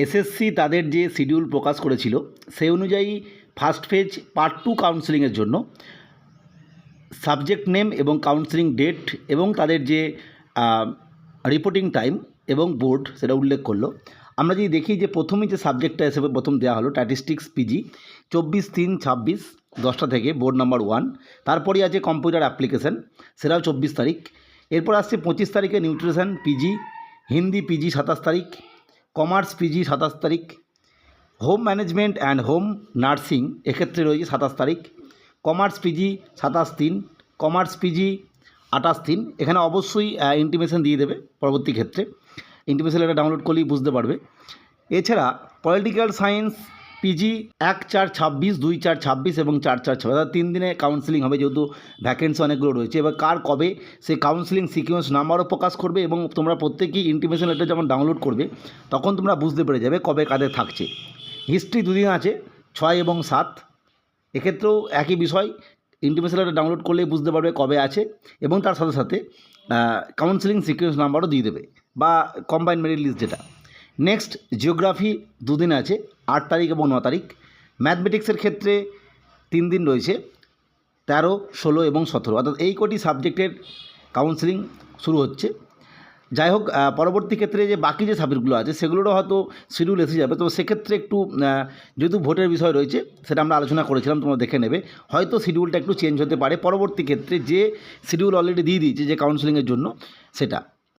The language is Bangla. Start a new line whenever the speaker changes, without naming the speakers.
এসএসসি তাদের যে শিডিউল প্রকাশ করেছিল সেই অনুযায়ী ফার্স্ট ফেজ পার্ট 2 কাউন্সেলিংয়ের জন্য সাবজেক্ট নেম এবং কাউন্সেলিং ডেট এবং তাদের যে রিপোর্টিং টাইম এবং বোর্ড সেটা উল্লেখ করলো। আমরা যদি দেখি যে প্রথমেই যে সাবজেক্টটা হিসেবে প্রথম দেওয়া হলো স্ট্যাটিস্টিক্স পিজি 24/3/26 10টা থেকে বোর্ড নাম্বার 1। তারপরেই আছে কম্পিউটার অ্যাপ্লিকেশান, সেটাও 24 তারিখ। এরপর আসছে 25 তারিখে নিউট্রিশন পিজি, হিন্দি পিজি 27 তারিখ, কমার্স পিজি 27 তারিখ, home management and home nursing এক্ষেত্রে রয়েছে 27 তারিখ, কমার্স পিজি 27/3, কমার্স পিজি 28/3। এখানে অবশ্যই ইন্টিমেশন দিয়ে দেবে পরবর্তী ক্ষেত্রে, ইন্টিমেশন এটা ডাউনলোড করলেই বুঝতে পারবে। এছাড়া পলিটিক্যাল সায়েন্স পিজি 1/4/26, 2/4/26 এবং 4/4/26, অর্থাৎ 3 দিনে কাউন্সেলিং হবে, যেহেতু ভ্যাকেন্সি অনেকগুলো রয়েছে। এবার কার কবে সেই কাউন্সেলিং সিকোয়েন্স নাম্বারও প্রকাশ করবে এবং তোমরা প্রত্যেকেই ইন্টিমেশন লেটার যখন ডাউনলোড করবে তখন তোমরা বুঝতে পেরে যাবে কবে কাদের থাকছে। হিস্ট্রি 2 দিন আছে, 6 এবং 7। এক্ষেত্রেও একই বিষয়, ইন্টিমেশন লেটার ডাউনলোড করলেই বুঝতে পারবে কবে আছে এবং তার সাথে সাথে কাউন্সেলিং সিকোয়েন্স নাম্বারও দিয়ে দেবে বা কম্বাইন্ড মেরিট লিস্ট যেটা। নেক্সট জিওগ্রাফি 2 দিন আছে, 8 তারিখ এবং 9 তারিখ। ম্যাথমেটিক্সের ক্ষেত্রে 3 দিন রয়েছে, 13, 16 এবং 17, অর্থাৎ এই কটি সাবজেক্টের কাউন্সেলিং শুরু হচ্ছে। যাই হোক, পরবর্তী ক্ষেত্রে যে বাকি যে সাবজেক্টগুলো আছে সেগুলোরও হয়তো শিডিউল এসে যাবে। তো সেক্ষেত্রে একটু যেহেতু ভোটের বিষয় রয়েছে সেটা আমরা আলোচনা করেছিলাম, তোমরা দেখে নেবে, হয়তো শিডিউলটা একটু চেঞ্জ হতে পারে পরবর্তী ক্ষেত্রে, যে শিডিউল অলরেডি দিয়ে দিয়েছে যে কাউন্সেলিংয়ের জন্য সেটা।